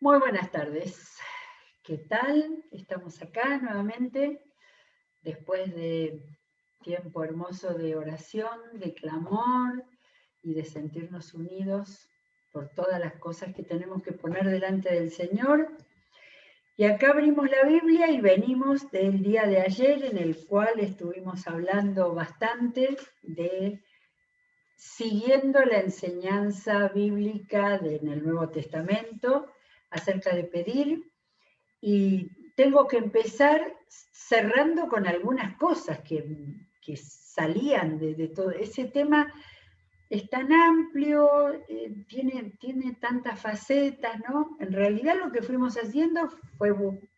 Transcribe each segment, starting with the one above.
Muy buenas tardes. ¿Qué tal? Estamos acá nuevamente después de tiempo hermoso de oración, de clamor y de sentirnos unidos por todas las cosas que tenemos que poner delante del Señor. Y acá abrimos la Biblia y venimos del día de ayer en el cual estuvimos hablando bastante de siguiendo la enseñanza bíblica en el Nuevo Testamento acerca de pedir. Y tengo que empezar cerrando con algunas cosas que salían de todo. Ese tema es tan amplio, tiene tantas facetas, ¿no? En realidad lo que fuimos haciendo fue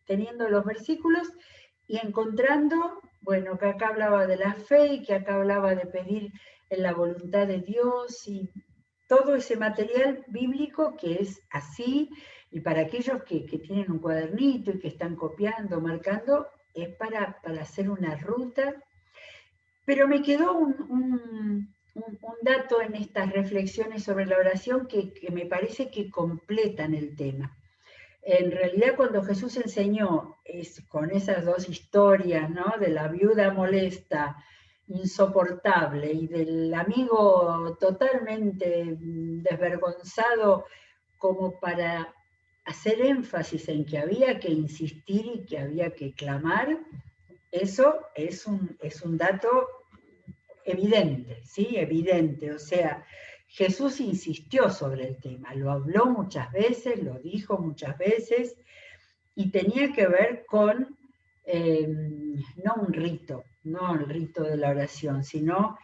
teniendo los versículos y encontrando, bueno, que acá hablaba de la fe y que acá hablaba de pedir en la voluntad de Dios y todo ese material bíblico que es así, y para aquellos que tienen un cuadernito y que están copiando, marcando, es para hacer una ruta. Pero me quedó un dato en estas reflexiones sobre la oración que me parece que completan el tema. En realidad, cuando Jesús enseñó con esas dos historias, ¿no? De la viuda molesta, insoportable, y del amigo totalmente desvergonzado, como para hacer énfasis en que había que insistir y que había que clamar, eso es un dato evidente, ¿sí? Evidente, o sea, Jesús insistió sobre el tema, lo habló muchas veces, lo dijo muchas veces, y tenía que ver con, no un rito, no el rito de la oración, sino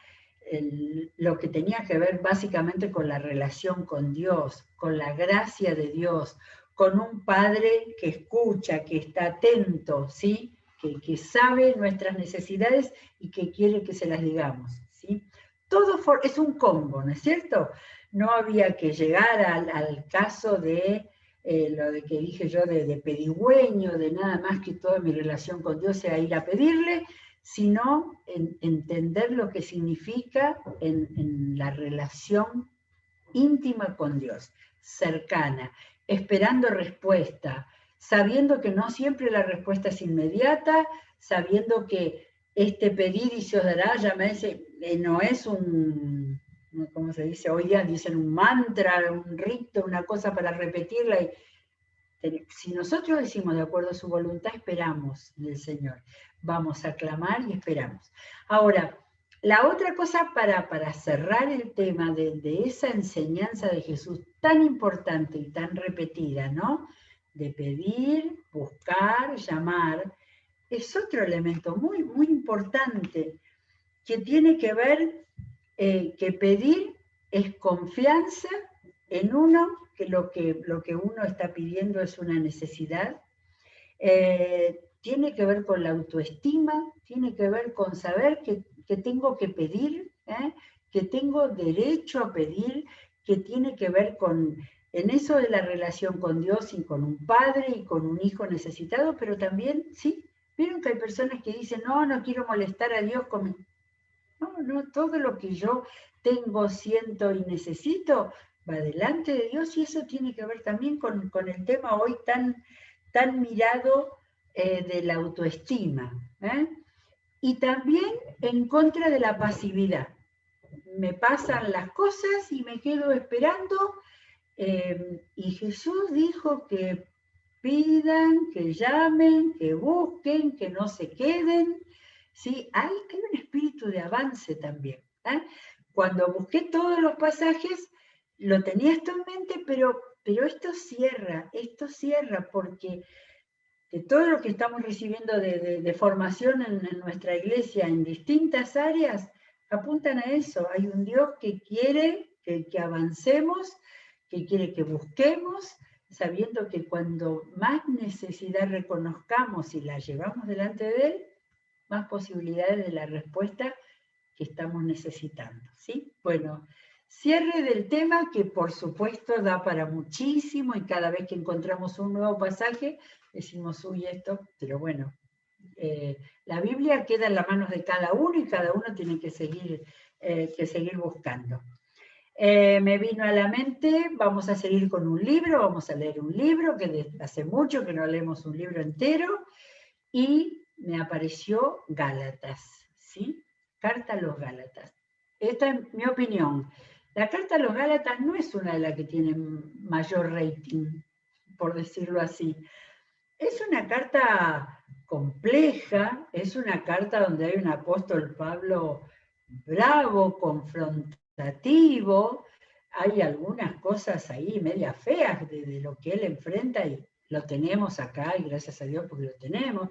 lo que tenía que ver básicamente con la relación con Dios, con la gracia de Dios, con un Padre que escucha, que está atento, ¿sí? Que sabe nuestras necesidades y que quiere que se las digamos, ¿sí? Todo es un combo, ¿no es cierto? No había que llegar al caso de lo de que dije yo de pedigüeño, de nada más que toda mi relación con Dios sea ir a pedirle, sino entender lo que significa en la relación íntima con Dios, cercana, esperando respuesta, sabiendo que no siempre la respuesta es inmediata, sabiendo que este pedir y se os dará, ya me dice, no es un, ¿cómo se dice? Hoy día dicen un mantra, un rito, una cosa para repetirla. Si nosotros decimos de acuerdo a su voluntad, esperamos del Señor. Vamos a clamar y esperamos. Ahora, la otra cosa para cerrar el tema de esa enseñanza de Jesús tan importante y tan repetida, ¿no? De pedir, buscar, llamar, es otro elemento muy, muy importante que tiene que ver que pedir es confianza en uno, que lo que uno está pidiendo es una necesidad, tiene que ver con la autoestima, tiene que ver con saber que tengo que pedir, que tengo derecho a pedir, que tiene que ver con, en eso de la relación con Dios y con un padre y con un hijo necesitado, pero también, sí, vieron que hay personas que dicen, no, no quiero molestar a Dios con mi... No, no, todo lo que yo tengo, siento y necesito va delante de Dios, y eso tiene que ver también con el tema hoy tan mirado de la autoestima. Y también en contra de la pasividad. Me pasan las cosas y me quedo esperando, y Jesús dijo que pidan, que llamen, que busquen, que no se queden. ¿Sí? Hay un espíritu de avance también. Cuando busqué todos los pasajes, lo tenía esto en mente, pero esto cierra, porque de todo lo que estamos recibiendo de formación en nuestra iglesia en distintas áreas, apuntan a eso. Hay un Dios que quiere que avancemos, que quiere que busquemos, sabiendo que cuando más necesidad reconozcamos y la llevamos delante de Él, más posibilidades de la respuesta que estamos necesitando, ¿sí? Bueno, cierre del tema que por supuesto da para muchísimo, y cada vez que encontramos un nuevo pasaje decimos, uy, esto, pero bueno, la Biblia queda en las manos de cada uno y cada uno tiene que seguir buscando. Me vino a la mente, vamos a seguir con un libro, vamos a leer un libro, que hace mucho que no leemos un libro entero, y me apareció Gálatas, ¿sí? Carta a los Gálatas. Esta es mi opinión. La carta a los Gálatas no es una de las que tiene mayor rating, por decirlo así. Es una carta compleja, es una carta donde hay un apóstol Pablo bravo, confrontativo, hay algunas cosas ahí media feas de lo que él enfrenta y lo tenemos acá y gracias a Dios porque lo tenemos.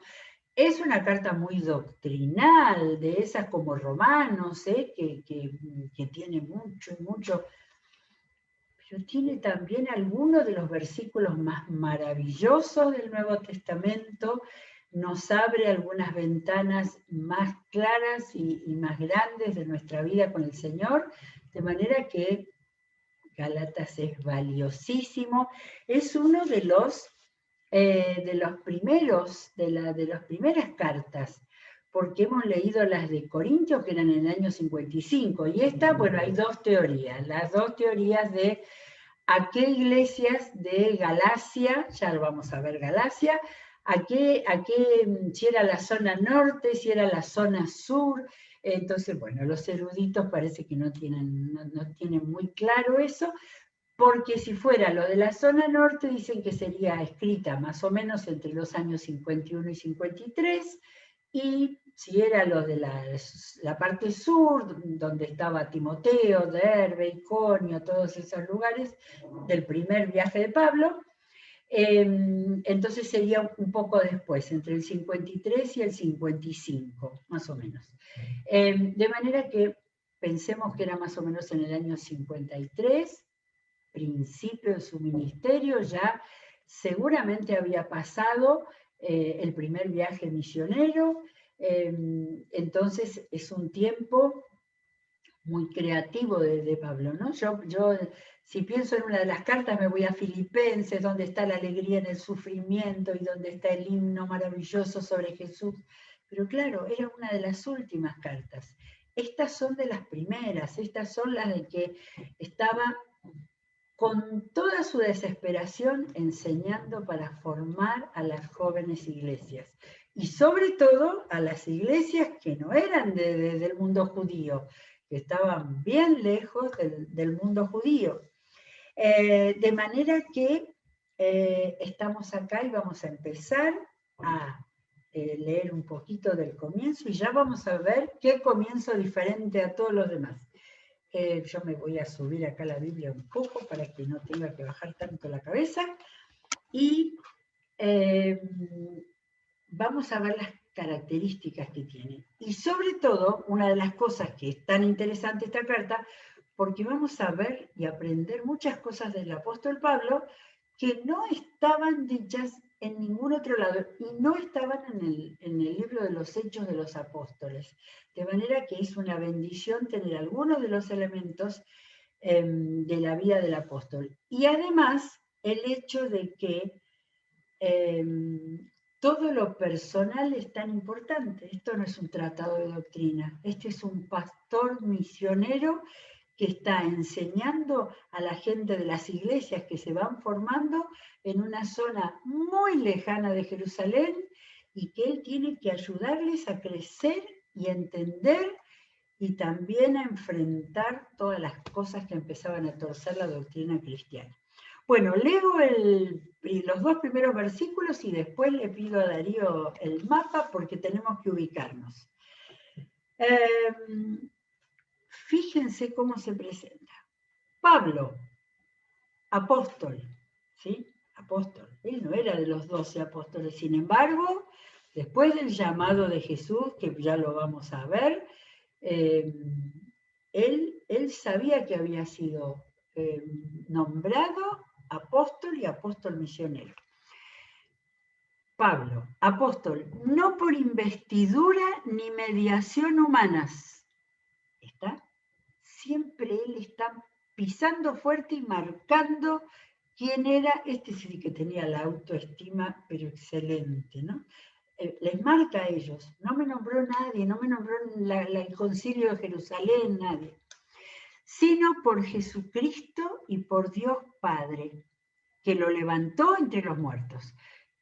Es una carta muy doctrinal, de esas como Romanos, que tiene mucho, mucho, pero tiene también algunos de los versículos más maravillosos del Nuevo Testamento, nos abre algunas ventanas más claras y más grandes de nuestra vida con el Señor, de manera que Gálatas es valiosísimo, es uno de los primeros, de las primeras cartas, porque hemos leído las de Corintios, que eran en el año 55, y esta, bueno, hay dos teorías, las dos teorías de a qué iglesias de Galacia, ya lo vamos a ver Galacia, si era la zona norte, si era la zona sur. Entonces, bueno, los eruditos parece que no tienen muy claro eso, porque si fuera lo de la zona norte, dicen que sería escrita más o menos entre los años 51 y 53, y si era lo de la parte sur, donde estaba Timoteo, Derbe, Iconio, todos esos lugares, del primer viaje de Pablo, entonces sería un poco después, entre el 53 y el 55, más o menos. De manera que pensemos que era más o menos en el año 53, principio de su ministerio, ya seguramente había pasado el primer viaje misionero, entonces es un tiempo muy creativo de Pablo, ¿no? Yo, si pienso en una de las cartas, me voy a Filipenses, donde está la alegría en el sufrimiento y donde está el himno maravilloso sobre Jesús. Pero claro, era una de las últimas cartas. Estas son de las primeras, estas son las de que estaba con toda su desesperación enseñando para formar a las jóvenes iglesias. Y sobre todo a las iglesias que no eran del mundo judío, que estaban bien lejos del mundo judío. De manera que estamos acá y vamos a empezar a leer un poquito del comienzo y ya vamos a ver qué comienzo diferente a todos los demás. Yo me voy a subir acá la Biblia un poco para que no tenga que bajar tanto la cabeza y vamos a ver las características que tiene. Y sobre todo, una de las cosas que es tan interesante esta carta, porque vamos a ver y aprender muchas cosas del apóstol Pablo que no estaban dichas en ningún otro lado y no estaban en el libro de los Hechos de los Apóstoles. De manera que es una bendición tener algunos de los elementos de la vida del apóstol. Y además, el hecho de que todo lo personal es tan importante. Esto no es un tratado de doctrina, este es un pastor misionero que está enseñando a la gente de las iglesias que se van formando en una zona muy lejana de Jerusalén y que él tiene que ayudarles a crecer y a entender y también a enfrentar todas las cosas que empezaban a torcer la doctrina cristiana. Bueno, leo los dos primeros versículos y después le pido a Darío el mapa porque tenemos que ubicarnos. Fíjense cómo se presenta. Pablo, apóstol, ¿sí? Apóstol. Él no era de los 12 apóstoles, sin embargo, después del llamado de Jesús, que ya lo vamos a ver, él sabía que había sido nombrado apóstol y apóstol misionero. Pablo, apóstol, no por investidura ni mediación humanas. ¿Está? Siempre él está pisando fuerte y marcando quién era. Este sí que tenía la autoestima, pero excelente, ¿no? Les marca a ellos. No me nombró nadie, no me nombró el concilio de Jerusalén, nadie. sino por Jesucristo y por Dios Padre, que lo levantó entre los muertos.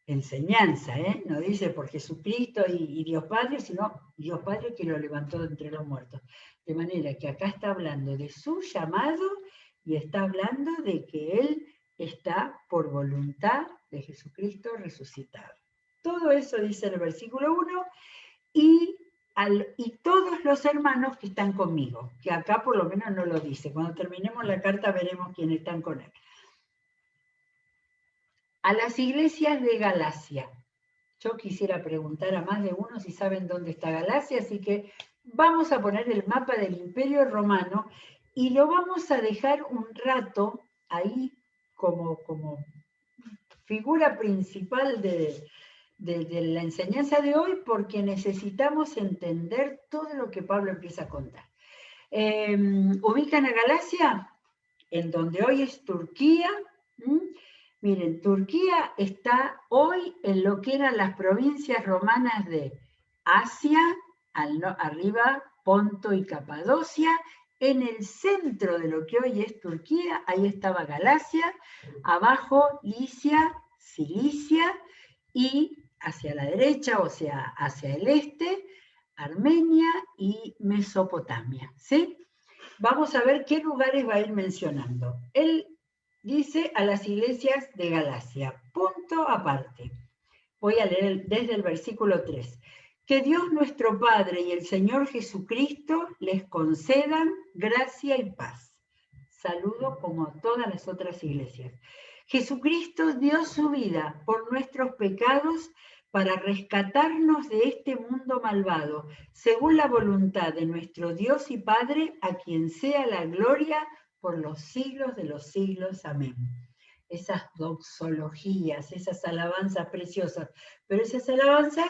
Enseñanza, no dice por Jesucristo y Dios Padre, sino Dios Padre que lo levantó entre los muertos. De manera que acá está hablando de su llamado y está hablando de que Él está por voluntad de Jesucristo resucitado. Todo eso dice el versículo 1 y todos los hermanos que están conmigo, que acá por lo menos no lo dice. Cuando terminemos la carta veremos quiénes están con Él. A las iglesias de Galacia. Yo quisiera preguntar a más de uno si saben dónde está Galacia, así que vamos a poner el mapa del Imperio Romano y lo vamos a dejar un rato ahí como figura principal de la enseñanza de hoy, porque necesitamos entender todo lo que Pablo empieza a contar. ¿Ubican a Galacia? En donde hoy es Turquía. Miren, Turquía está hoy en lo que eran las provincias romanas de Asia, arriba Ponto y Capadocia. En el centro de lo que hoy es Turquía, ahí estaba Galacia, abajo Licia, Cilicia, y hacia la derecha, o sea, hacia el este, Armenia y Mesopotamia, ¿sí? Vamos a ver qué lugares va a ir mencionando. Él dice a las iglesias de Galacia, punto aparte. Voy a leer desde el versículo 3. Que Dios nuestro Padre y el Señor Jesucristo les concedan gracia y paz. Saludo como a todas las otras iglesias. Jesucristo dio su vida por nuestros pecados para rescatarnos de este mundo malvado, según la voluntad de nuestro Dios y Padre, a quien sea la gloria por los siglos de los siglos. Amén. Esas doxologías, esas alabanzas preciosas, pero esas alabanzas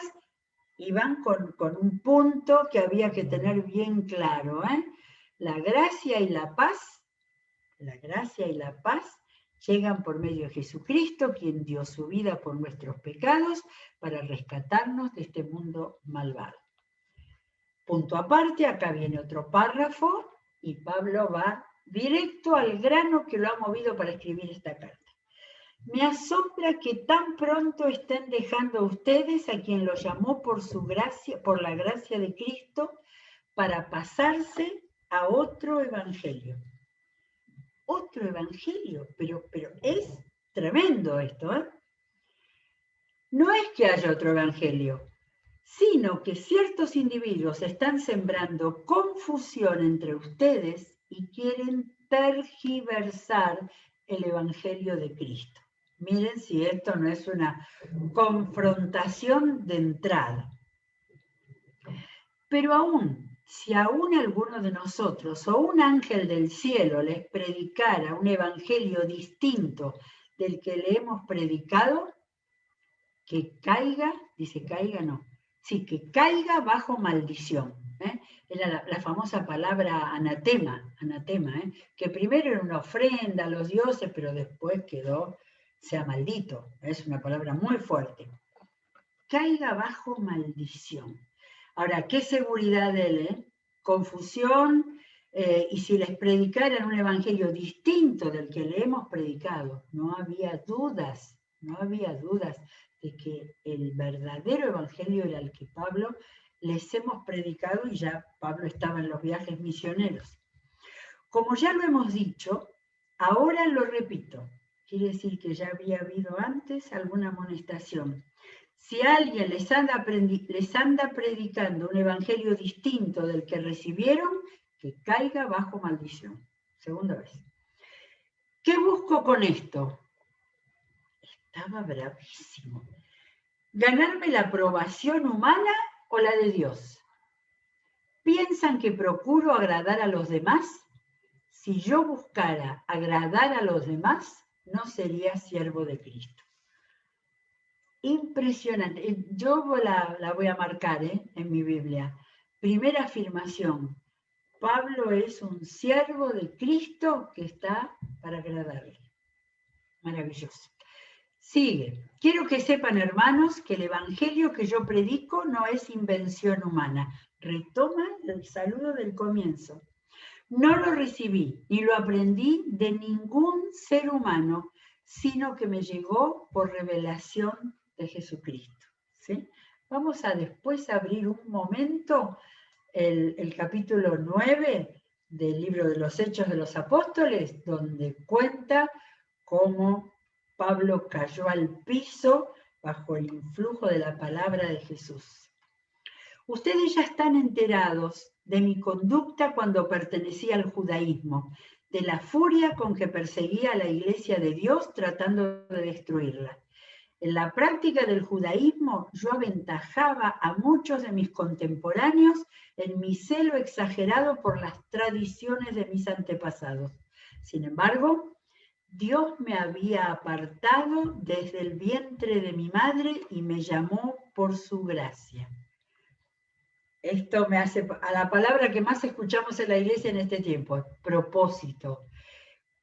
iban con un punto que había que tener bien claro, La gracia y la paz llegan por medio de Jesucristo, quien dio su vida por nuestros pecados para rescatarnos de este mundo malvado. Punto aparte, acá viene otro párrafo y Pablo va directo al grano que lo ha movido para escribir esta carta. Me asombra que tan pronto estén dejando a ustedes a quien los llamó por su gracia, por la gracia de Cristo, para pasarse a otro evangelio. Otro evangelio, pero es tremendo esto, No es que haya otro evangelio, sino que ciertos individuos están sembrando confusión entre ustedes y quieren tergiversar el evangelio de Cristo. Miren si esto no es una confrontación de entrada. Pero si aún alguno de nosotros o un ángel del cielo les predicara un evangelio distinto del que le hemos predicado, que caiga, dice caiga, no, sí, que caiga bajo maldición. Era la famosa palabra anatema, que primero era una ofrenda a los dioses, pero después quedó, sea maldito. Es una palabra muy fuerte. Caiga bajo maldición. Ahora, ¿qué seguridad de él? Confusión, y si les predicaran un evangelio distinto del que le hemos predicado, no había dudas de que el verdadero evangelio era el que Pablo les hemos predicado, y ya Pablo estaba en los viajes misioneros. Como ya lo hemos dicho, ahora lo repito. Quiere decir que ya había habido antes alguna amonestación. Si alguien les anda predicando un evangelio distinto del que recibieron, que caiga bajo maldición. Segunda vez. ¿Qué busco con esto? Estaba bravísimo. ¿Ganarme la aprobación humana o la de Dios? ¿Piensan que procuro agradar a los demás? Si yo buscara agradar a los demás, no sería siervo de Cristo. Impresionante. Yo la voy a marcar en mi Biblia. Primera afirmación. Pablo es un siervo de Cristo que está para agradarle. Maravilloso. Sigue. Quiero que sepan, hermanos, que el evangelio que yo predico no es invención humana. Retoma el saludo del comienzo. No lo recibí ni lo aprendí de ningún ser humano, sino que me llegó por revelación de Jesucristo. ¿Sí? Vamos a después abrir un momento el capítulo 9 del libro de los Hechos de los Apóstoles, donde cuenta cómo Pablo cayó al piso bajo el influjo de la palabra de Jesús. Ustedes ya están enterados de mi conducta cuando pertenecía al judaísmo, de la furia con que perseguía a la iglesia de Dios tratando de destruirla. En la práctica del judaísmo yo aventajaba a muchos de mis contemporáneos en mi celo exagerado por las tradiciones de mis antepasados. Sin embargo, Dios me había apartado desde el vientre de mi madre y me llamó por su gracia. Esto me hace a la palabra que más escuchamos en la iglesia en este tiempo, propósito.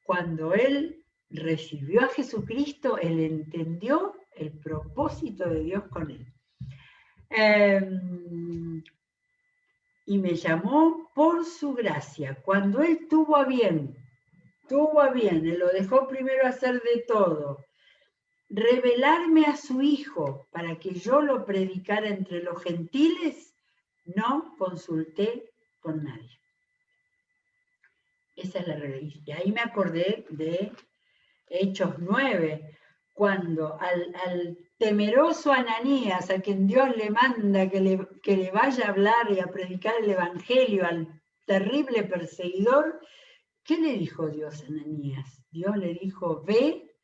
Cuando él recibió a Jesucristo, él entendió el propósito de Dios con él. Y me llamó por su gracia. Cuando él tuvo a bien, él lo dejó primero hacer de todo, revelarme a su Hijo para que yo lo predicara entre los gentiles, no consulté con nadie. Esa es la religión. Y ahí me acordé de Hechos 9, cuando al temeroso Ananías, a quien Dios le manda que le vaya a hablar y a predicar el Evangelio al terrible perseguidor, ¿qué le dijo Dios a Ananías? Dios le dijo, ve,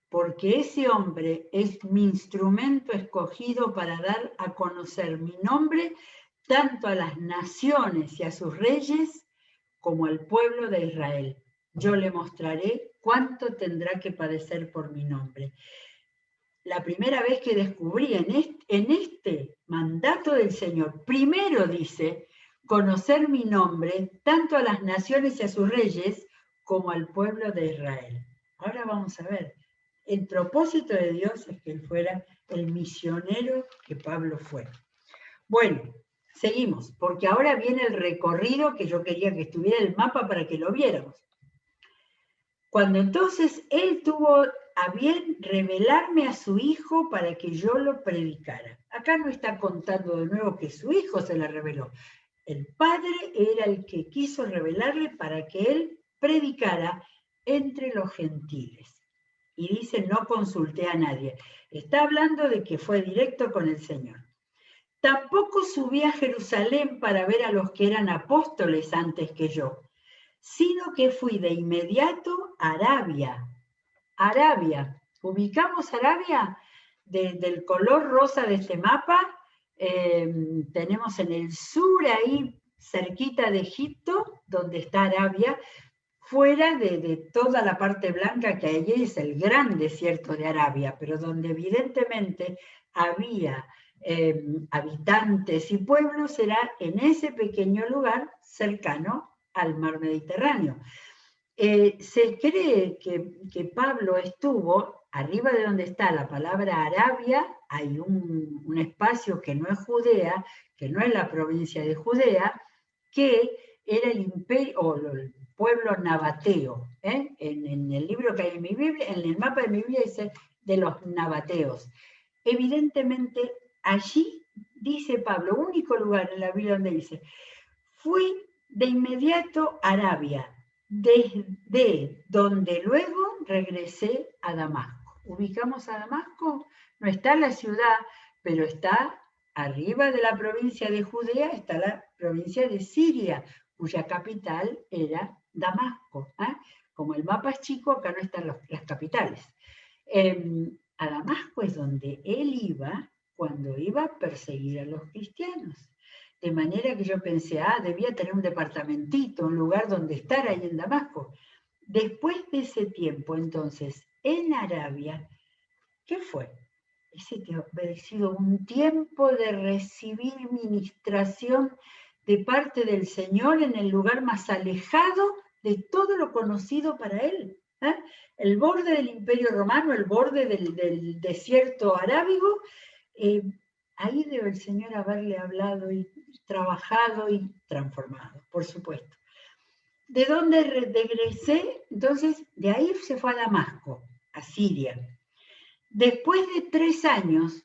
porque ese hombre es mi instrumento escogido para dar a conocer mi nombre tanto a las naciones y a sus reyes como al pueblo de Israel. Yo le mostraré cuánto tendrá que padecer por mi nombre. La primera vez que descubrí en este mandato del Señor, primero dice, conocer mi nombre tanto a las naciones y a sus reyes como al pueblo de Israel. Ahora vamos a ver, el propósito de Dios es que él fuera el misionero que Pablo fue. Bueno, seguimos, porque ahora viene el recorrido que yo quería que estuviera en el mapa para que lo viéramos. Cuando entonces él tuvo a bien revelarme a su hijo para que yo lo predicara. Acá no está contando de nuevo que su hijo se la reveló. El padre era el que quiso revelarle para que él predicara entre los gentiles. Y dice, no consulté a nadie. Está hablando de que fue directo con el Señor. Tampoco subí a Jerusalén para ver a los que eran apóstoles antes que yo, sino que fui de inmediato a Arabia. Arabia, ubicamos Arabia del color rosa de este mapa, tenemos en el sur ahí, cerquita de Egipto, donde está Arabia, fuera de toda la parte blanca que allí es el gran desierto de Arabia, pero donde evidentemente había habitantes y pueblos, era en ese pequeño lugar cercano al mar Mediterráneo. Se cree que Pablo estuvo, arriba de donde está la palabra Arabia, hay un espacio que no es Judea, que no es la provincia de Judea, que era el imperio, o el pueblo nabateo. En el libro que hay en mi Biblia, en el mapa de mi Biblia dice de los nabateos. Evidentemente, allí dice Pablo, único lugar en la Biblia donde dice, fui de inmediato a Arabia, desde donde luego regresé a Damasco. ¿Ubicamos a Damasco? No está la ciudad, pero está arriba de la provincia de Judea, está la provincia de Siria, cuya capital era Damasco. Como el mapa es chico, acá no están las capitales. A Damasco es donde él iba cuando iba a perseguir a los cristianos. De manera que yo pensé, debía tener un departamentito, un lugar donde estar ahí en Damasco. Después de ese tiempo, entonces, en Arabia, ¿qué fue? Ese debe haber sido un tiempo de recibir ministración de parte del Señor en el lugar más alejado de todo lo conocido para él. El borde del Imperio Romano, el borde del desierto arábigo, ahí debe el Señor haberle hablado y trabajado y transformado, por supuesto. de donde regresé, entonces de ahí se fue a Damasco, a Siria. Después de 3 años,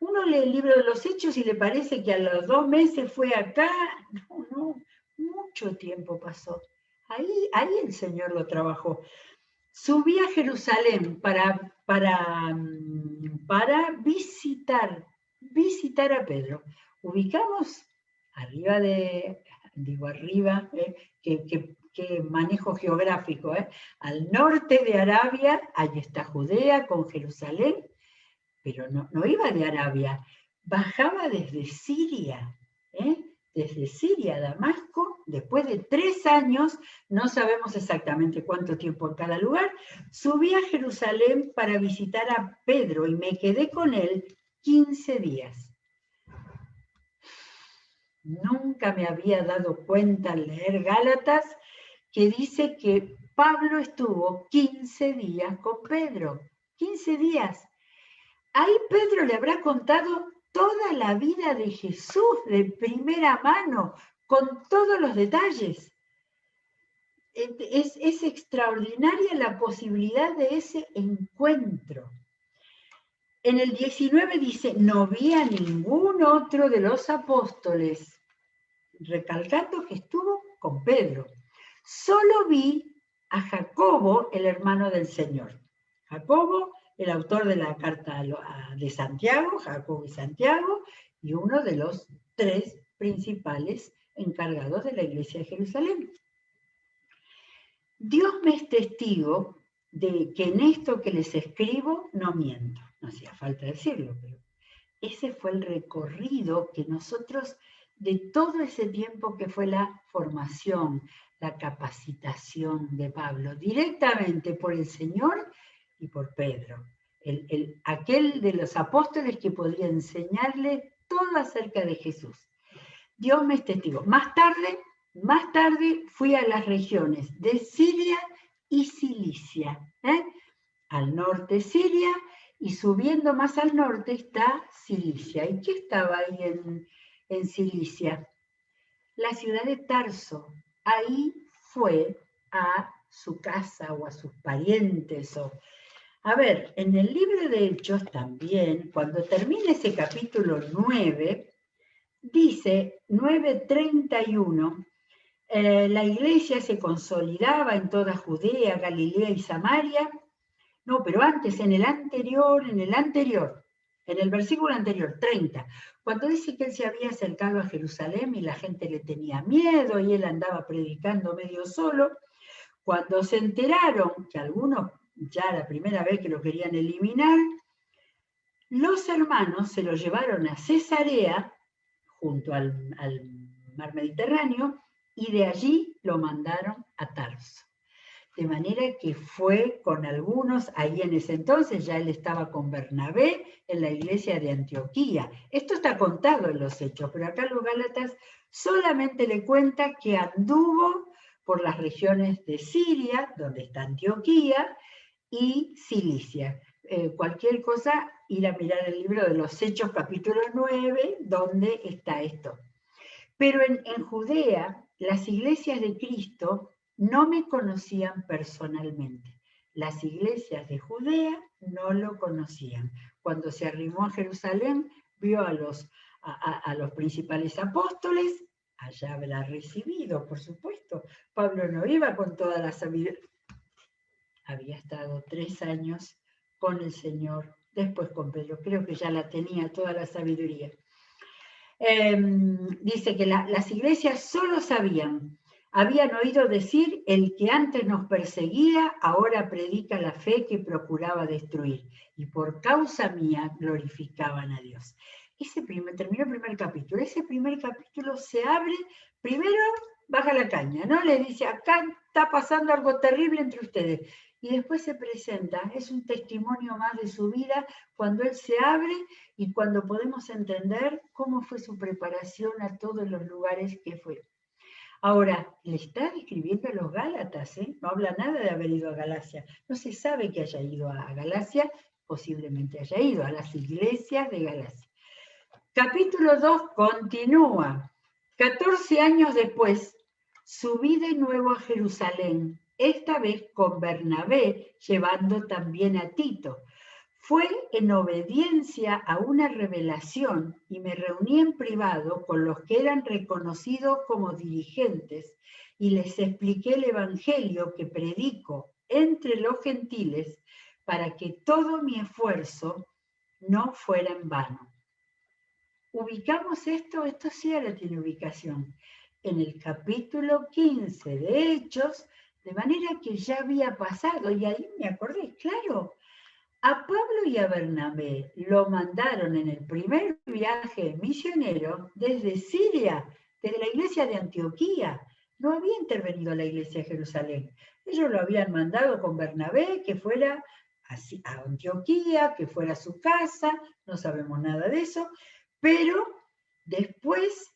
uno lee el libro de los Hechos y le parece que a los 2 meses fue acá, no, mucho tiempo pasó. Ahí el Señor lo trabajó. Subí a Jerusalén para visitar a Pedro. Ubicamos arriba que manejo geográfico, al norte de Arabia, ahí está Judea con Jerusalén, pero no iba de Arabia, bajaba desde Siria, desde Siria a Damasco, después de 3 años, no sabemos exactamente cuánto tiempo en cada lugar, subí a Jerusalén para visitar a Pedro y me quedé con él 15 días. Nunca me había dado cuenta al leer Gálatas que dice que Pablo estuvo 15 días con Pedro. 15 días. Ahí Pedro le habrá contado toda la vida de Jesús de primera mano, con todos los detalles. Es extraordinaria la posibilidad de ese encuentro. En el 19 dice, no vi a ningún otro de los apóstoles, recalcando que estuvo con Pedro. Solo vi a Jacobo, el hermano del Señor. Jacobo, el autor de la carta de Santiago, Jacobo y Santiago, y uno de los 3 principales encargados de la iglesia de Jerusalén. Dios me es testigo de que en esto que les escribo no miento. No hacía falta decirlo, pero ese fue el recorrido que nosotros, de todo ese tiempo que fue la formación, la capacitación de Pablo, directamente por el Señor y por Pedro, aquel de los apóstoles que podría enseñarle todo acerca de Jesús. Dios me es testigo. Más tarde fui a las regiones de Siria y Cilicia, al norte Siria, y subiendo más al norte está Cilicia. ¿Y qué estaba ahí en Cilicia? La ciudad de Tarso. Ahí fue a su casa o a sus parientes. A ver, en el libro de Hechos también, cuando termina ese capítulo 9, dice 9:31, la iglesia se consolidaba en toda Judea, Galilea y Samaria. No, pero antes, en el versículo anterior, 30, cuando dice que él se había acercado a Jerusalén y la gente le tenía miedo y él andaba predicando medio solo, cuando se enteraron que algunos ya la primera vez que lo querían eliminar, los hermanos se lo llevaron a Cesarea, junto al mar Mediterráneo, y de allí lo mandaron a Tarso. De manera que fue con algunos, ahí en ese entonces ya él estaba con Bernabé en la iglesia de Antioquía. Esto está contado en los Hechos, pero acá los Gálatas solamente le cuenta que anduvo por las regiones de Siria, donde está Antioquía, y Cilicia. Cualquier cosa, ir a mirar el libro de los Hechos capítulo 9, donde está esto. Pero en Judea, las iglesias de Cristo no me conocían personalmente. Las iglesias de Judea no lo conocían. Cuando se arrimó a Jerusalén, vio a los principales apóstoles, allá habrá recibido, por supuesto. Pablo no iba con toda la sabiduría. Había estado 3 años con el Señor, después con Pedro. Creo que ya la tenía toda la sabiduría. Dice que las iglesias solo habían oído decir, el que antes nos perseguía, ahora predica la fe que procuraba destruir, y por causa mía glorificaban a Dios. Terminó el primer capítulo. Ese primer capítulo se abre, primero baja la caña, ¿no? Le dice, acá está pasando algo terrible entre ustedes. Y después se presenta, es un testimonio más de su vida, cuando él se abre y cuando podemos entender cómo fue su preparación a todos los lugares que fue. Ahora, le está describiendo a los Gálatas, no habla nada de haber ido a Galacia. No se sabe que haya ido a Galacia, posiblemente haya ido a las iglesias de Galacia. Capítulo 2 continúa. 14 años después, subí de nuevo a Jerusalén, esta vez con Bernabé, llevando también a Tito. Fue en obediencia a una revelación y me reuní en privado con los que eran reconocidos como dirigentes y les expliqué el evangelio que predico entre los gentiles para que todo mi esfuerzo no fuera en vano. Ubicamos esto sí ahora tiene ubicación, en el capítulo 15 de Hechos, de manera que ya había pasado, y ahí me acordé, claro, a Pablo y a Bernabé lo mandaron en el primer viaje misionero desde Siria, desde la iglesia de Antioquía. No había intervenido la iglesia de Jerusalén. Ellos lo habían mandado con Bernabé, que fuera a Antioquía, que fuera a su casa, no sabemos nada de eso, pero después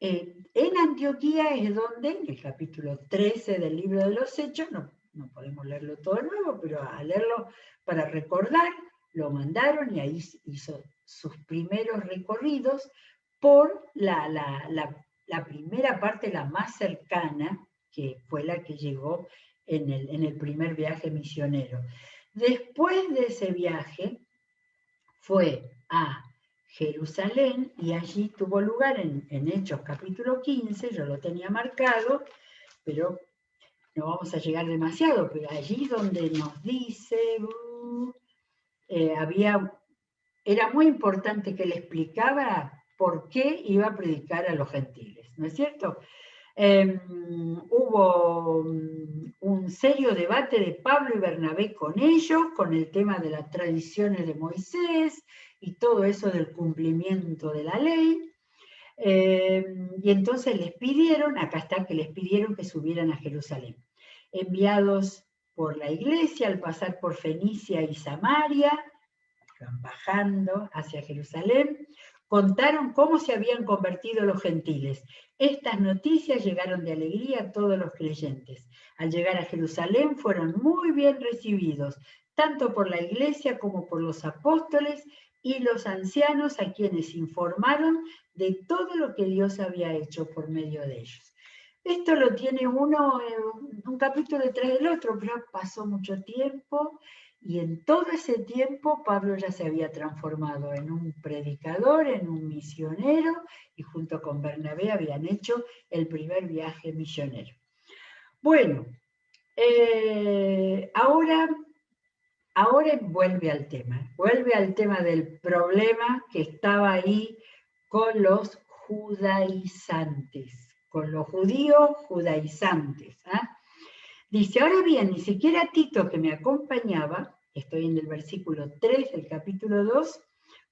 en Antioquía es donde, en el capítulo 13 del libro de los Hechos, no podemos leerlo todo de nuevo, pero a leerlo para recordar, lo mandaron y ahí hizo sus primeros recorridos por la primera parte, la más cercana, que fue la que llegó en el primer viaje misionero. Después de ese viaje fue a Jerusalén y allí tuvo lugar en Hechos capítulo 15, yo lo tenía marcado, pero no vamos a llegar demasiado, pero allí donde nos dice, era muy importante que le explicara por qué iba a predicar a los gentiles, ¿no es cierto? Hubo un serio debate de Pablo y Bernabé con ellos, con el tema de las tradiciones de Moisés y todo eso del cumplimiento de la ley. Y entonces les pidieron, acá está que les pidieron que subieran a Jerusalén. Enviados por la iglesia al pasar por Fenicia y Samaria, bajando hacia Jerusalén, contaron cómo se habían convertido los gentiles. Estas noticias llegaron de alegría a todos los creyentes. Al llegar a Jerusalén fueron muy bien recibidos, tanto por la iglesia como por los apóstoles y los ancianos a quienes informaron de todo lo que Dios había hecho por medio de ellos. Esto lo tiene uno en un capítulo detrás del otro, pero pasó mucho tiempo y en todo ese tiempo Pablo ya se había transformado en un predicador, en un misionero, y junto con Bernabé habían hecho el primer viaje misionero. Bueno, ahora vuelve al tema del problema que estaba ahí con los judaizantes, con los judíos judaizantes. Dice, ahora bien, ni siquiera Tito, que me acompañaba, estoy en el versículo 3 del capítulo 2,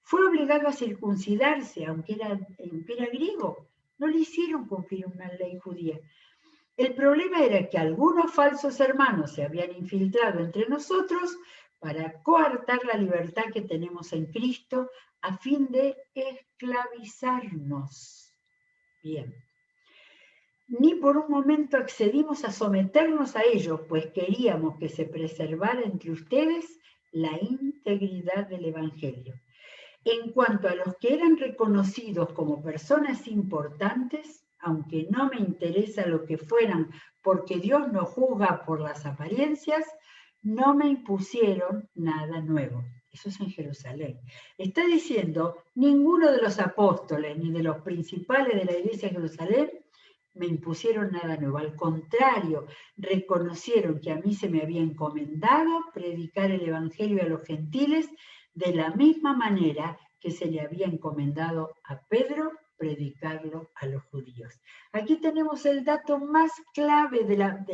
fue obligado a circuncidarse, aunque era griego. No le hicieron cumplir una ley judía. El problema era que algunos falsos hermanos se habían infiltrado entre nosotros para coartar la libertad que tenemos en Cristo a fin de esclavizarnos. Bien. Ni por un momento accedimos a someternos a ellos, pues queríamos que se preservara entre ustedes la integridad del Evangelio. En cuanto a los que eran reconocidos como personas importantes, aunque no me interesa lo que fueran, porque Dios no juzga por las apariencias, no me impusieron nada nuevo. Eso es en Jerusalén. Está diciendo, ninguno de los apóstoles ni de los principales de la iglesia de Jerusalén me impusieron nada nuevo. Al contrario, reconocieron que a mí se me había encomendado predicar el Evangelio a los gentiles de la misma manera que se le había encomendado a Pedro predicarlo a los judíos. Aquí tenemos el dato más clave de la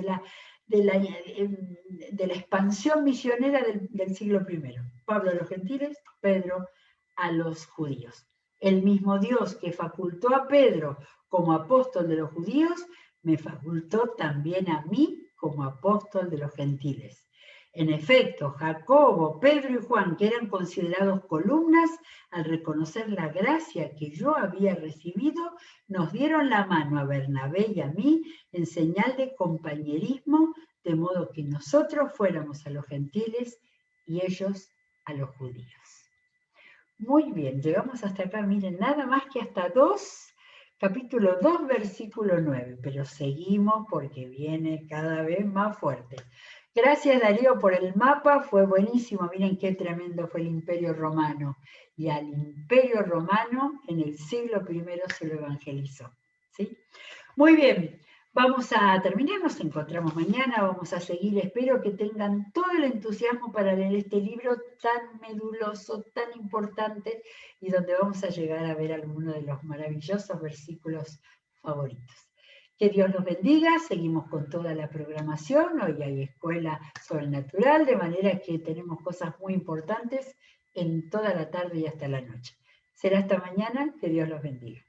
expansión misionera del siglo I. Pablo a los gentiles, Pedro a los judíos. El mismo Dios que facultó a Pedro como apóstol de los judíos, me facultó también a mí como apóstol de los gentiles. En efecto, Jacobo, Pedro y Juan, que eran considerados columnas, al reconocer la gracia que yo había recibido, nos dieron la mano a Bernabé y a mí en señal de compañerismo, de modo que nosotros fuéramos a los gentiles y ellos a los judíos. Muy bien, llegamos hasta acá, miren, nada más que hasta 2 capítulo 2, versículo 9, pero seguimos porque viene cada vez más fuerte. Gracias, Darío, por el mapa, fue buenísimo. Miren qué tremendo fue el Imperio Romano. Y al Imperio Romano en el siglo I se lo evangelizó. ¿Sí? Muy bien, vamos a terminar, nos encontramos mañana, vamos a seguir. Espero que tengan todo el entusiasmo para leer este libro tan meduloso, tan importante, y donde vamos a llegar a ver algunos de los maravillosos versículos favoritos. Que Dios los bendiga, seguimos con toda la programación, hoy hay escuela sobrenatural, de manera que tenemos cosas muy importantes en toda la tarde y hasta la noche. Será hasta mañana, que Dios los bendiga.